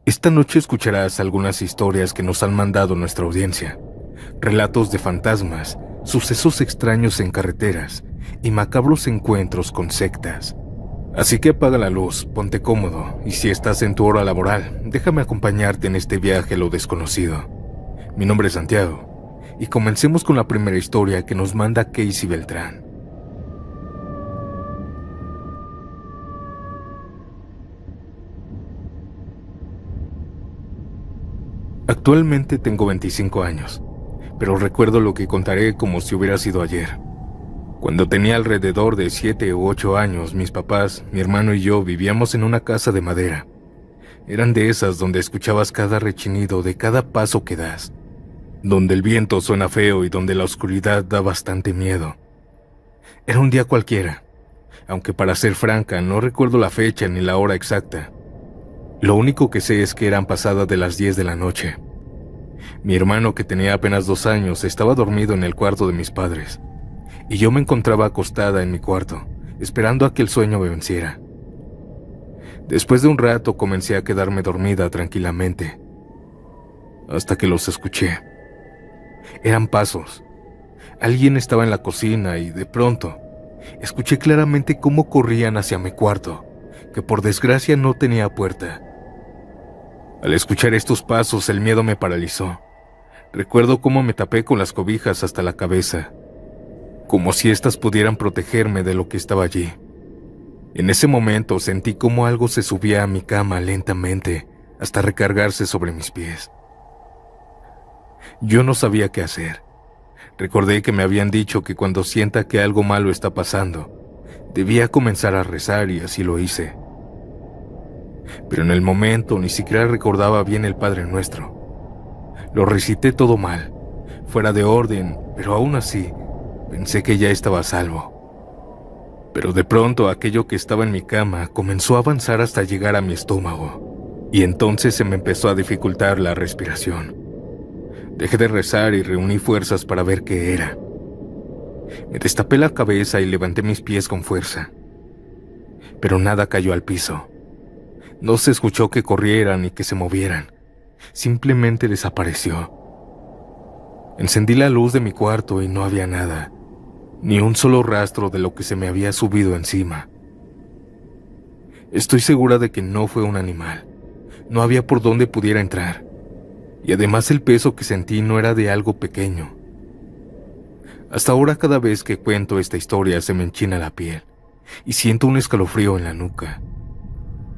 Esta noche escucharás algunas historias que nos han mandado nuestra audiencia, relatos de fantasmas, sucesos extraños en carreteras y macabros encuentros con sectas. Así que apaga la luz, ponte cómodo y si estás en tu hora laboral, déjame acompañarte en este viaje a lo desconocido. Mi nombre es Santiago y comencemos con la primera historia que nos manda Casey Beltrán. Actualmente tengo 25 años, pero recuerdo lo que contaré como si hubiera sido ayer. Cuando tenía alrededor de 7 u 8 años, mis papás, mi hermano y yo vivíamos en una casa de madera. Eran de esas donde escuchabas cada rechinido de cada paso que das, donde el viento suena feo y donde la oscuridad da bastante miedo. Era un día cualquiera, aunque para ser franca no recuerdo la fecha ni la hora exacta. Lo único que sé es que eran pasadas de las 10 de la noche. Mi hermano, que tenía apenas 2 años, estaba dormido en el cuarto de mis padres, y yo me encontraba acostada en mi cuarto, esperando a que el sueño me venciera. Después de un rato comencé a quedarme dormida tranquilamente, hasta que los escuché. Eran pasos. Alguien estaba en la cocina y de pronto escuché claramente cómo corrían hacia mi cuarto, que por desgracia no tenía puerta. Al escuchar estos pasos, el miedo me paralizó. Recuerdo cómo me tapé con las cobijas hasta la cabeza, como si éstas pudieran protegerme de lo que estaba allí. En ese momento sentí como algo se subía a mi cama lentamente hasta recargarse sobre mis pies. Yo no sabía qué hacer. Recordé que me habían dicho que cuando sienta que algo malo está pasando, debía comenzar a rezar y así lo hice. Pero en el momento ni siquiera recordaba bien el Padre Nuestro. Lo recité todo mal, fuera de orden, pero aún así pensé que ya estaba a salvo. Pero de pronto aquello que estaba en mi cama comenzó a avanzar hasta llegar a mi estómago, y entonces se me empezó a dificultar la respiración. Dejé de rezar y reuní fuerzas para ver qué era. Me destapé la cabeza y levanté mis pies con fuerza, pero nada cayó al piso. No se escuchó que corrieran ni que se movieran. Simplemente desapareció. Encendí la luz de mi cuarto y no había nada, ni un solo rastro de lo que se me había subido encima. Estoy segura de que no fue un animal. No había por dónde pudiera entrar. Y además el peso que sentí no era de algo pequeño. Hasta ahora cada vez que cuento esta historia se me enchina la piel y siento un escalofrío en la nuca.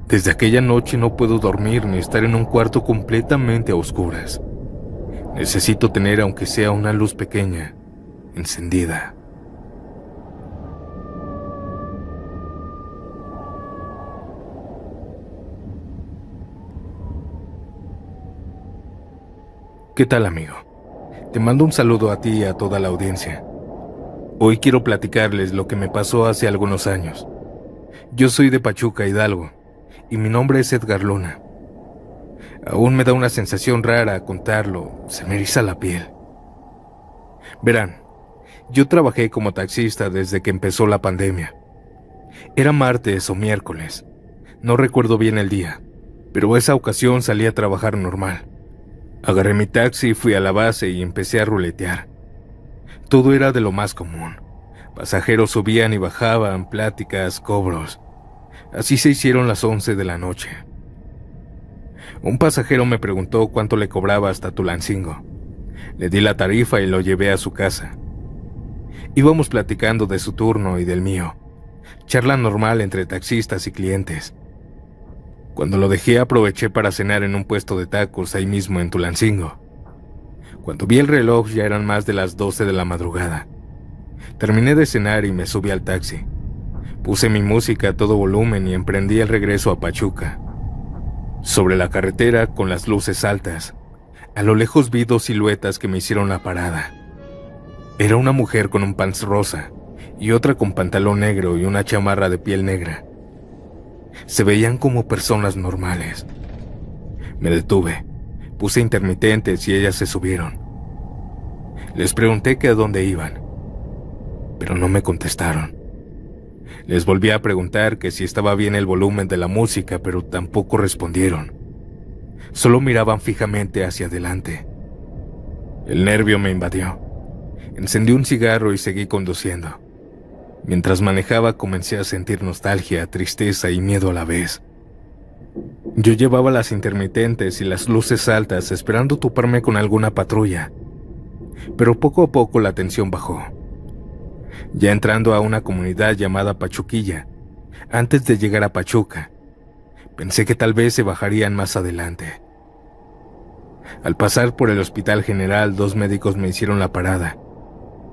Desde aquella noche no puedo dormir ni estar en un cuarto completamente a oscuras. Necesito tener, aunque sea una luz pequeña, encendida. ¿Qué tal, amigo? Te mando un saludo a ti y a toda la audiencia. Hoy quiero platicarles lo que me pasó hace algunos años. Yo soy de Pachuca, Hidalgo, y mi nombre es Edgar Luna. Aún me da una sensación rara contarlo, se me eriza la piel. Verán, yo trabajé como taxista desde que empezó la pandemia. Era martes o miércoles, no recuerdo bien el día, pero esa ocasión salí a trabajar normal. Agarré mi taxi, fui a la base y empecé a ruletear. Todo era de lo más común. Pasajeros subían y bajaban, pláticas, cobros. Así se hicieron las 11 de la noche. Un pasajero me preguntó cuánto le cobraba hasta Tulancingo. Le di la tarifa y lo llevé a su casa. Íbamos platicando de su turno y del mío. Charla normal entre taxistas y clientes. Cuando lo dejé aproveché para cenar en un puesto de tacos ahí mismo en Tulancingo. Cuando vi el reloj ya eran más de las 12 de la madrugada. Terminé de cenar y me subí al taxi. Puse mi música a todo volumen y emprendí el regreso a Pachuca. Sobre la carretera, con las luces altas, a lo lejos vi 2 siluetas que me hicieron la parada. Era una mujer con un pants rosa y otra con pantalón negro y una chamarra de piel negra. Se veían como personas normales. Me detuve, puse intermitentes y ellas se subieron. Les pregunté que a dónde iban, pero no me contestaron. Les volví a preguntar que si estaba bien el volumen de la música, pero tampoco respondieron. Solo miraban fijamente hacia adelante. El nervio me invadió. Encendí un cigarro y seguí conduciendo. Mientras manejaba comencé a sentir nostalgia, tristeza y miedo a la vez. Yo llevaba las intermitentes y las luces altas esperando toparme con alguna patrulla, pero poco a poco la tensión bajó. Ya entrando a una comunidad llamada Pachuquilla, antes de llegar a Pachuca, pensé que tal vez se bajarían más adelante. Al pasar por el Hospital General, 2 médicos me hicieron la parada.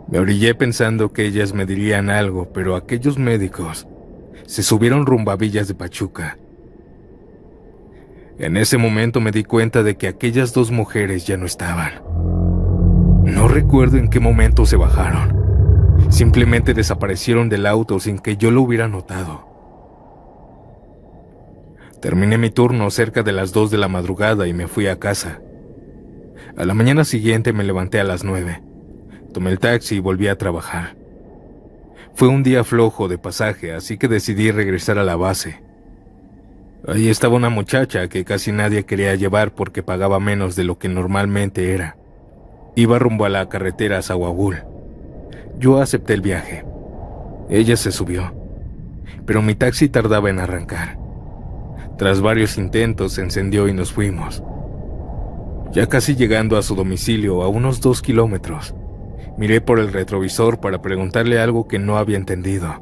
Me orillé pensando que ellas me dirían algo, pero aquellos médicos se subieron rumbo a Villas de Pachuca. En ese momento me di cuenta de que aquellas 2 mujeres ya no estaban. No recuerdo en qué momento se bajaron. Simplemente desaparecieron del auto sin que yo lo hubiera notado. Terminé mi turno cerca de las 2 de la madrugada y me fui a casa. A la mañana siguiente me levanté a las 9. Tomé el taxi y volví a trabajar. Fue un día flojo de pasaje, así que decidí regresar a la base. Ahí estaba una muchacha que casi nadie quería llevar porque pagaba menos de lo que normalmente era. Iba rumbo a la carretera Zahuabul. Yo acepté el viaje. Ella se subió, pero mi taxi tardaba en arrancar. Tras varios intentos se encendió y nos fuimos. Ya casi llegando a su domicilio, a unos 2 kilómetros, miré por el retrovisor para preguntarle algo que no había entendido.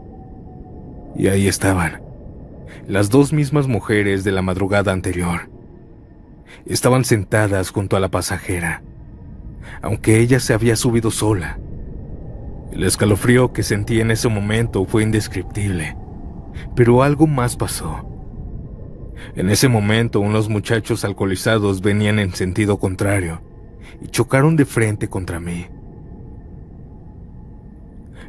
Y ahí estaban, las 2 mismas mujeres de la madrugada anterior. Estaban sentadas junto a la pasajera, aunque ella se había subido sola. El escalofrío que sentí en ese momento fue indescriptible, pero algo más pasó. En ese momento, unos muchachos alcoholizados venían en sentido contrario y chocaron de frente contra mí.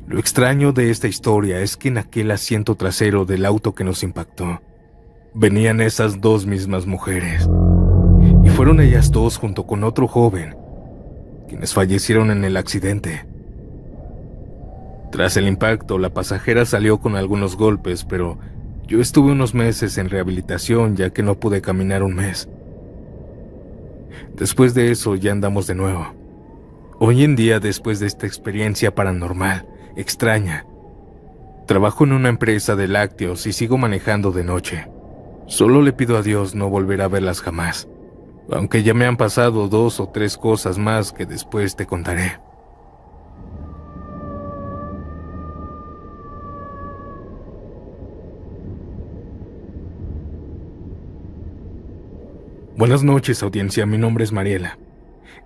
Lo extraño de esta historia es que en aquel asiento trasero del auto que nos impactó, venían esas 2 mismas mujeres, y fueron ellas 2 junto con otro joven, quienes fallecieron en el accidente. Tras el impacto, la pasajera salió con algunos golpes, pero yo estuve unos meses en rehabilitación ya que no pude caminar un mes. Después de eso ya andamos de nuevo. Hoy en día, después de esta experiencia paranormal, extraña, trabajo en una empresa de lácteos y sigo manejando de noche. Solo le pido a Dios no volver a verlas jamás, aunque ya me han pasado 2 o 3 cosas más que después te contaré. Buenas noches, audiencia. Mi nombre es Mariela,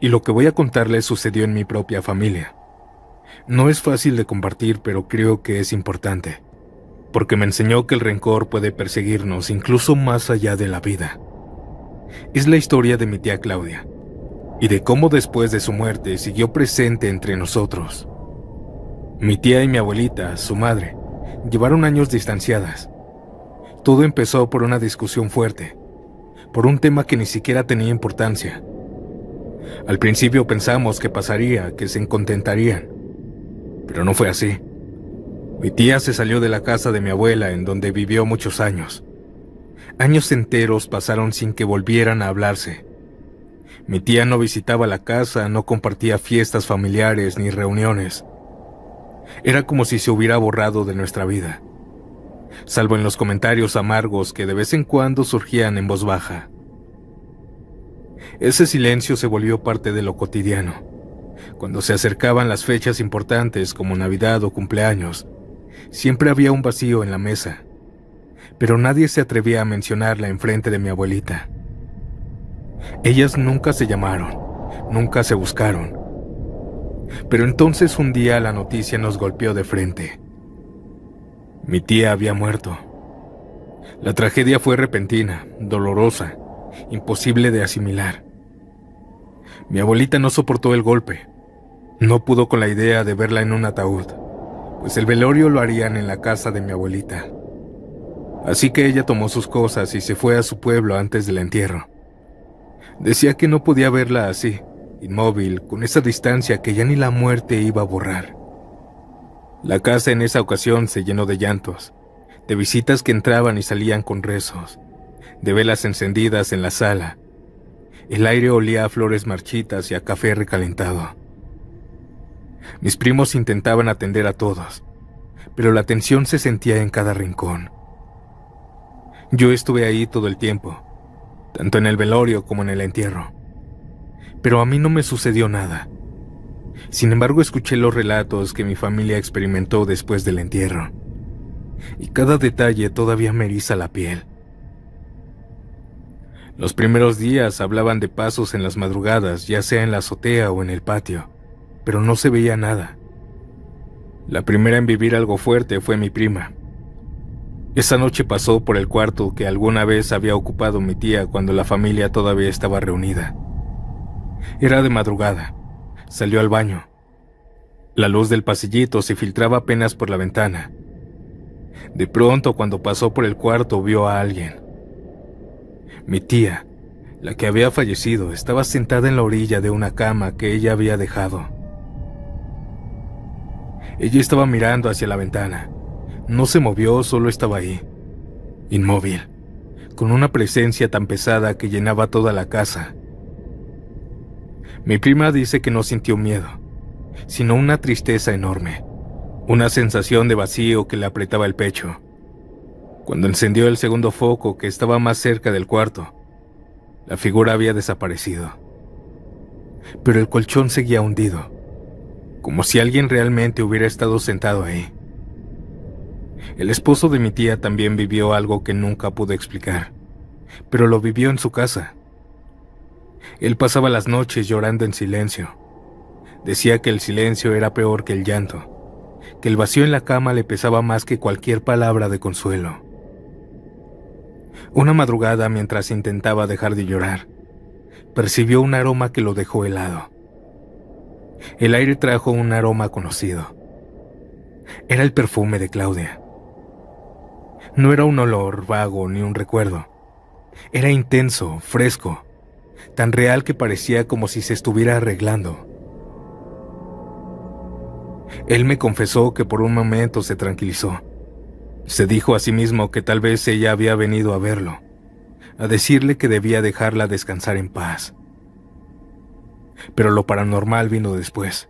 y lo que voy a contarles sucedió en mi propia familia. No es fácil de compartir, pero creo que es importante, porque me enseñó que el rencor puede perseguirnos incluso más allá de la vida. Es la historia de mi tía Claudia, y de cómo después de su muerte siguió presente entre nosotros. Mi tía y mi abuelita, su madre, llevaron años distanciadas. Todo empezó por una discusión fuerte, por un tema que ni siquiera tenía importancia. Al principio pensamos que pasaría, que se contentarían, pero no fue así. Mi tía se salió de la casa de mi abuela, en donde vivió muchos años. Años enteros pasaron sin que volvieran a hablarse. Mi tía no visitaba la casa, no compartía fiestas familiares ni reuniones. Era como si se hubiera borrado de nuestra vida, salvo en los comentarios amargos que de vez en cuando surgían en voz baja. Ese silencio se volvió parte de lo cotidiano. Cuando se acercaban las fechas importantes como Navidad o cumpleaños, siempre había un vacío en la mesa, pero nadie se atrevía a mencionarla enfrente de mi abuelita. Ellas nunca se llamaron, nunca se buscaron. Pero entonces un día la noticia nos golpeó de frente. Mi tía había muerto. La tragedia fue repentina, dolorosa, imposible de asimilar. Mi abuelita no soportó el golpe. No pudo con la idea de verla en un ataúd, pues el velorio lo harían en la casa de mi abuelita. Así que ella tomó sus cosas y se fue a su pueblo antes del entierro. Decía que no podía verla así, inmóvil, con esa distancia que ya ni la muerte iba a borrar. La casa en esa ocasión se llenó de llantos, de visitas que entraban y salían con rezos, de velas encendidas en la sala, El aire olía a flores marchitas y a café recalentado. Mis primos intentaban atender a todos, pero la tensión se sentía en cada rincón. Yo estuve ahí todo el tiempo, tanto en el velorio como en el entierro, pero a mí no me sucedió nada. Sin embargo, escuché los relatos que mi familia experimentó después del entierro, y cada detalle todavía me eriza la piel. Los primeros días hablaban de pasos en las madrugadas, ya sea en la azotea o en el patio, pero no se veía nada. La primera en vivir algo fuerte fue mi prima. Esa noche pasó por el cuarto que alguna vez había ocupado mi tía cuando la familia todavía estaba reunida. Era de madrugada. Salió al baño. La luz del pasillito se filtraba apenas por la ventana. De pronto, cuando pasó por el cuarto, vio a alguien. Mi tía, la que había fallecido, estaba sentada en la orilla de una cama que ella había dejado. Ella estaba mirando hacia la ventana. No se movió, solo estaba ahí, inmóvil, con una presencia tan pesada que llenaba toda la casa. Mi prima dice que no sintió miedo, sino una tristeza enorme, una sensación de vacío que le apretaba el pecho. Cuando encendió el segundo foco que estaba más cerca del cuarto, la figura había desaparecido. Pero el colchón seguía hundido, como si alguien realmente hubiera estado sentado ahí. El esposo de mi tía también vivió algo que nunca pude explicar, pero lo vivió en su casa. Él pasaba las noches llorando en silencio. Decía que el silencio era peor que el llanto, que el vacío en la cama le pesaba más que cualquier palabra de consuelo. Una madrugada, mientras intentaba dejar de llorar, percibió un aroma que lo dejó helado. El aire trajo un aroma conocido. Era el perfume de Claudia. No era un olor vago ni un recuerdo. Era intenso, fresco, tan real que parecía como si se estuviera arreglando. Él me confesó que por un momento se tranquilizó. Se dijo a sí mismo que tal vez ella había venido a verlo, a decirle que debía dejarla descansar en paz. Pero lo paranormal vino después.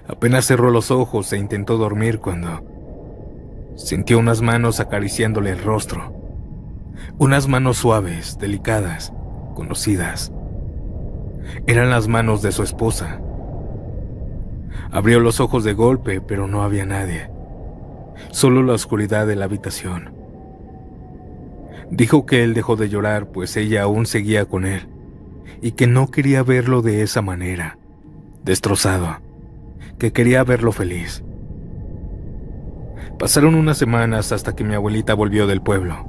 Apenas cerró los ojos e intentó dormir cuando sintió unas manos acariciándole el rostro. Unas manos suaves, delicadas, conocidas. Eran las manos de su esposa. Abrió los ojos de golpe, pero no había nadie. Solo la oscuridad de la habitación. Dijo que él dejó de llorar, pues ella aún seguía con él, y que no quería verlo de esa manera, destrozado, que quería verlo feliz. Pasaron unas semanas hasta que mi abuelita volvió del pueblo.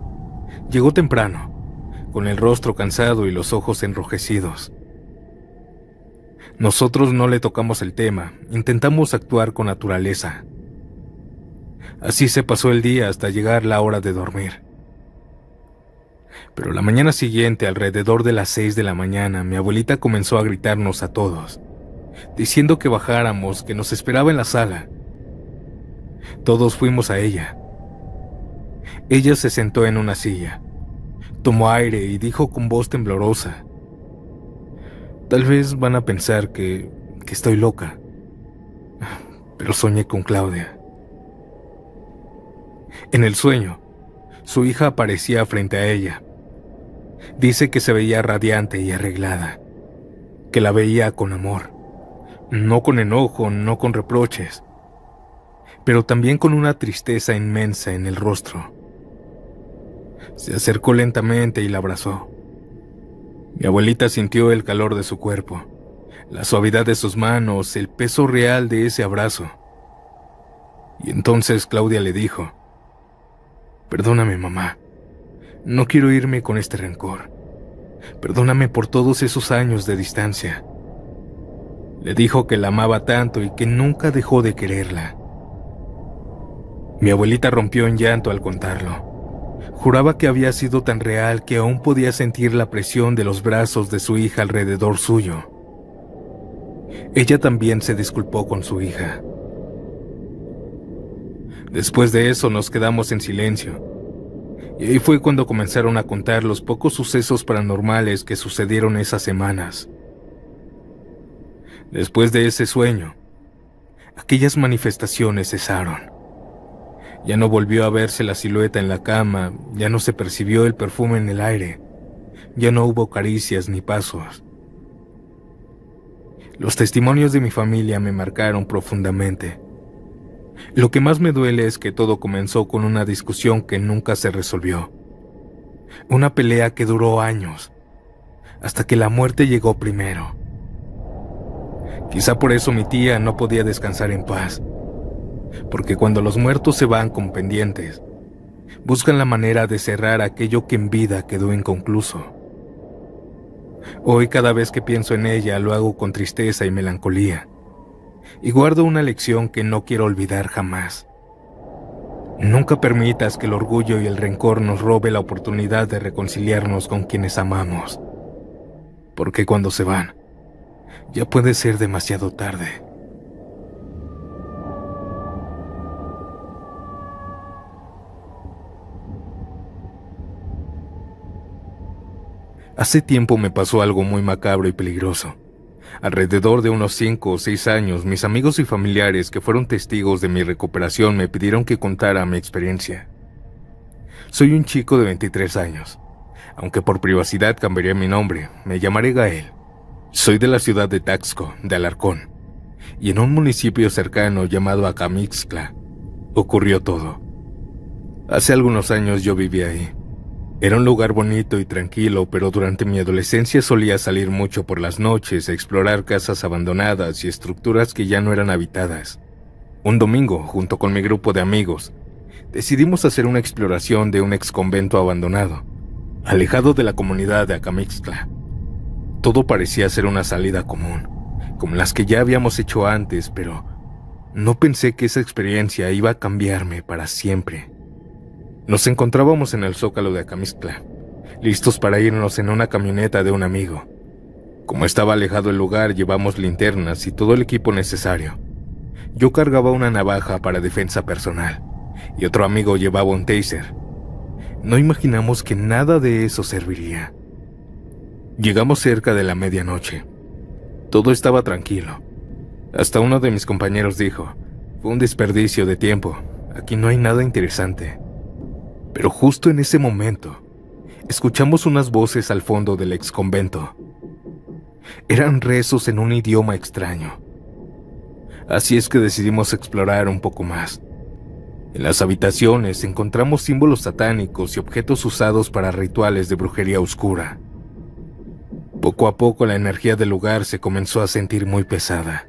Llegó temprano, con el rostro cansado y los ojos enrojecidos. Nosotros no le tocamos el tema, intentamos actuar con naturaleza. Así se pasó el día hasta llegar la hora de dormir. Pero la mañana siguiente, alrededor de las 6 de la mañana, mi abuelita comenzó a gritarnos a todos, diciendo que bajáramos, que nos esperaba en la sala. Todos fuimos a ella. Ella se sentó en una silla, tomó aire y dijo con voz temblorosa: «Tal vez van a pensar que estoy loca, pero soñé con Claudia». En el sueño, su hija aparecía frente a ella. Dice que se veía radiante y arreglada, que la veía con amor, no con enojo, no con reproches, pero también con una tristeza inmensa en el rostro. Se acercó lentamente y la abrazó. Mi abuelita sintió el calor de su cuerpo, la suavidad de sus manos, el peso real de ese abrazo. Y entonces Claudia le dijo: «Perdóname, mamá. No quiero irme con este rencor. Perdóname por todos esos años de distancia». Le dijo que la amaba tanto y que nunca dejó de quererla. Mi abuelita rompió en llanto al contarlo. Juraba que había sido tan real que aún podía sentir la presión de los brazos de su hija alrededor suyo. Ella también se disculpó con su hija. Después de eso nos quedamos en silencio, Y ahí fue cuando comenzaron a contar los pocos sucesos paranormales que sucedieron esas semanas. Después de ese sueño, aquellas manifestaciones cesaron. Ya no volvió a verse la silueta en la cama, ya no se percibió el perfume en el aire, ya no hubo caricias ni pasos. Los testimonios de mi familia me marcaron profundamente. Lo que más me duele es que todo comenzó con una discusión que nunca se resolvió. Una pelea que duró años, hasta que la muerte llegó primero. Quizá por eso mi tía no podía descansar en paz, porque cuando los muertos se van con pendientes, buscan la manera de cerrar aquello que en vida quedó inconcluso. Hoy cada vez que pienso en ella lo hago con tristeza y melancolía, y guardo una lección que no quiero olvidar jamás. Nunca permitas que el orgullo y el rencor nos robe la oportunidad de reconciliarnos con quienes amamos, porque cuando se van, ya puede ser demasiado tarde. Hace tiempo me pasó algo muy macabro y peligroso. Alrededor de unos 5 o 6 años, mis amigos y familiares que fueron testigos de mi recuperación me pidieron que contara mi experiencia. Soy un chico de 23 años. Aunque por privacidad cambiaré mi nombre, me llamaré Gael. Soy de la ciudad de Taxco, de Alarcón, y en un municipio cercano llamado Acamixtla ocurrió todo. Hace algunos años yo vivía ahí. Era un lugar bonito y tranquilo, pero durante mi adolescencia solía salir mucho por las noches a explorar casas abandonadas y estructuras que ya no eran habitadas. Un domingo, junto con mi grupo de amigos, decidimos hacer una exploración de un exconvento abandonado, alejado de la comunidad de Acamixtla. Todo parecía ser una salida común, como las que ya habíamos hecho antes, pero no pensé que esa experiencia iba a cambiarme para siempre. Nos encontrábamos en el zócalo de Acamixtla, listos para irnos en una camioneta de un amigo. Como estaba alejado el lugar, llevamos linternas y todo el equipo necesario. Yo cargaba una navaja para defensa personal, y otro amigo llevaba un taser. No imaginamos que nada de eso serviría. Llegamos cerca de la medianoche. Todo estaba tranquilo. Hasta uno de mis compañeros dijo: fue un desperdicio de tiempo, aquí no hay nada interesante. Pero justo en ese momento, escuchamos unas voces al fondo del exconvento. Eran rezos en un idioma extraño. Así es que decidimos explorar un poco más. En las habitaciones encontramos símbolos satánicos y objetos usados para rituales de brujería oscura. Poco a poco la energía del lugar se comenzó a sentir muy pesada.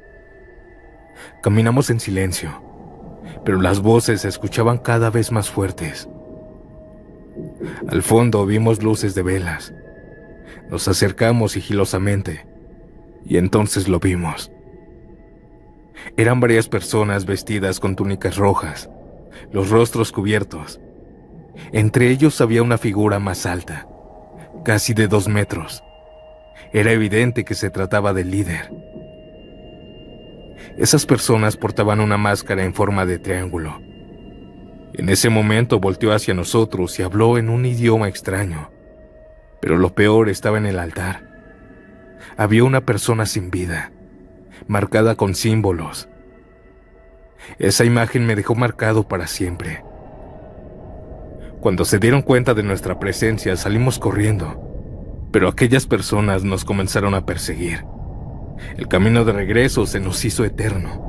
Caminamos en silencio, pero las voces se escuchaban cada vez más fuertes. Al fondo vimos luces de velas. Nos acercamos sigilosamente, y entonces lo vimos. Eran varias personas vestidas con túnicas rojas, los rostros cubiertos. Entre ellos había una figura más alta, casi de 2 metros. Era evidente que se trataba del líder. Esas personas portaban una máscara en forma de triángulo. En ese momento volteó hacia nosotros y habló en un idioma extraño. Pero lo peor estaba en el altar. Había una persona sin vida, marcada con símbolos. Esa imagen me dejó marcado para siempre. Cuando se dieron cuenta de nuestra presencia, salimos corriendo, pero aquellas personas nos comenzaron a perseguir. El camino de regreso se nos hizo eterno.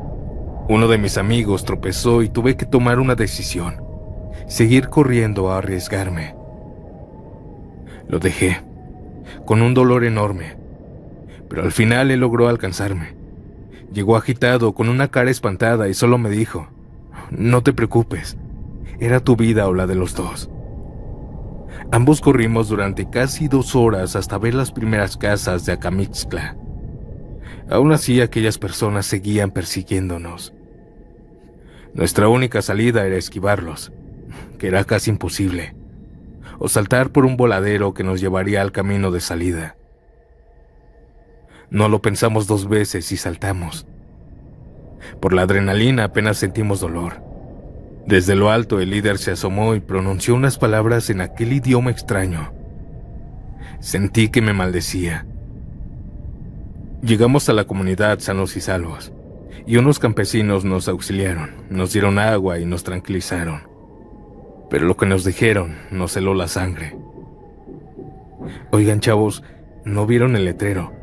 Uno de mis amigos tropezó y tuve que tomar una decisión: seguir corriendo o arriesgarme. Lo dejé, con un dolor enorme, pero al final él logró alcanzarme. Llegó agitado, con una cara espantada, y solo me dijo: no te preocupes, era tu vida o la de los dos. Ambos corrimos durante casi 2 horas hasta ver las primeras casas de Acamixtla. Aún así, aquellas personas seguían persiguiéndonos. Nuestra única salida era esquivarlos, que era casi imposible, o saltar por un voladero que nos llevaría al camino de salida. No lo pensamos 2 veces y saltamos. Por la adrenalina apenas sentimos dolor. Desde lo alto el líder se asomó y pronunció unas palabras en aquel idioma extraño. Sentí que me maldecía. Llegamos a la comunidad sanos y salvos, y unos campesinos nos auxiliaron, nos dieron agua y nos tranquilizaron. Pero lo que nos dijeron nos heló la sangre. Oigan, chavos, ¿no vieron el letrero?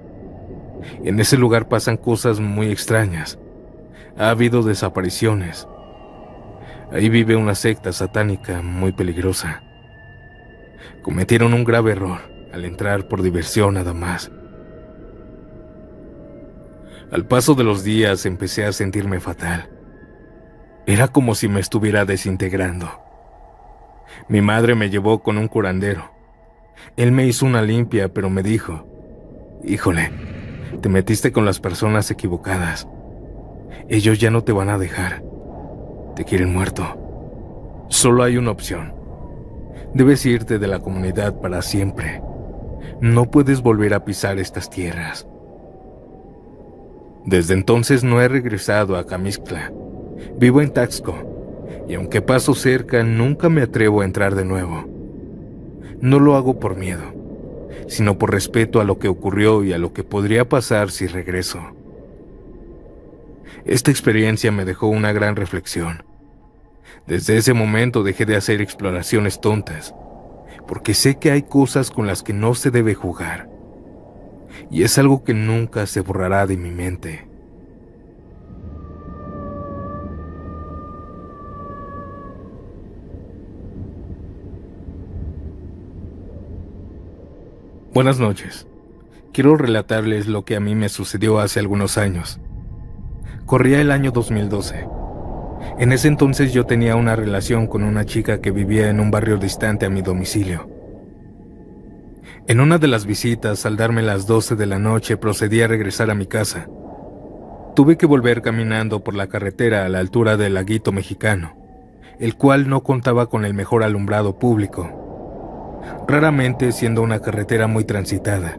En ese lugar pasan cosas muy extrañas. Ha habido desapariciones. Ahí vive una secta satánica muy peligrosa. Cometieron un grave error al entrar por diversión nada más. Al paso de los días empecé a sentirme fatal. Era como si me estuviera desintegrando. Mi madre me llevó con un curandero. Él me hizo una limpia, pero me dijo: híjole, te metiste con las personas equivocadas. Ellos ya no te van a dejar. Te quieren muerto. Solo hay una opción. Debes irte de la comunidad para siempre. No puedes volver a pisar estas tierras. Desde entonces no he regresado a Camixtla. Vivo en Taxco, y aunque paso cerca, nunca me atrevo a entrar de nuevo. No lo hago por miedo, sino por respeto a lo que ocurrió y a lo que podría pasar si regreso. Esta experiencia me dejó una gran reflexión. Desde ese momento dejé de hacer exploraciones tontas, porque sé que hay cosas con las que no se debe jugar, y es algo que nunca se borrará de mi mente. Buenas noches. Quiero relatarles lo que a mí me sucedió hace algunos años. Corría el año 2012. En ese entonces yo tenía una relación con una chica que vivía en un barrio distante a mi domicilio. En una de las visitas, al darme las 12 de la noche, procedí a regresar a mi casa. Tuve que volver caminando por la carretera a la altura del Laguito Mexicano, el cual no contaba con el mejor alumbrado público, raramente siendo una carretera muy transitada.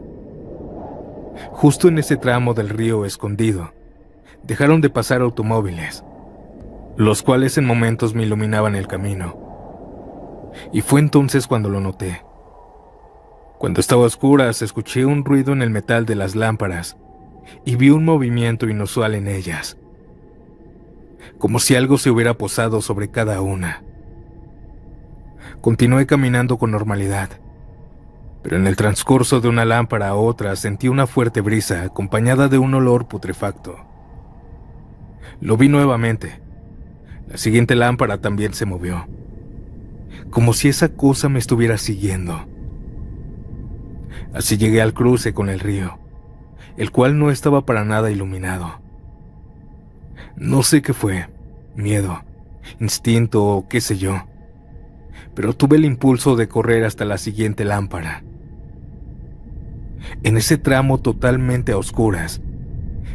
Justo en ese tramo del río Escondido, dejaron de pasar automóviles, los cuales en momentos me iluminaban el camino. Y fue entonces cuando lo noté. Cuando estaba a oscuras, escuché un ruido en el metal de las lámparas y vi un movimiento inusual en ellas, como si algo se hubiera posado sobre cada una. Continué caminando con normalidad, pero en el transcurso de una lámpara a otra sentí una fuerte brisa acompañada de un olor putrefacto. Lo vi nuevamente. La siguiente lámpara también se movió, como si esa cosa me estuviera siguiendo. Así llegué al cruce con el río, el cual no estaba para nada iluminado. No sé qué fue, miedo, instinto o qué sé yo, pero tuve el impulso de correr hasta la siguiente lámpara. En ese tramo totalmente a oscuras,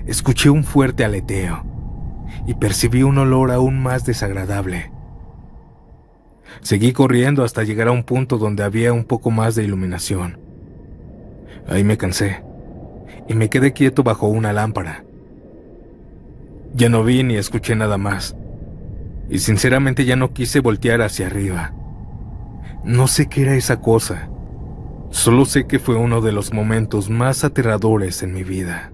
escuché un fuerte aleteo y percibí un olor aún más desagradable. Seguí corriendo hasta llegar a un punto donde había un poco más de iluminación. Ahí me cansé y me quedé quieto bajo una lámpara. Ya no vi ni escuché nada más, y sinceramente ya no quise voltear hacia arriba. No sé qué era esa cosa, solo sé que fue uno de los momentos más aterradores en mi vida.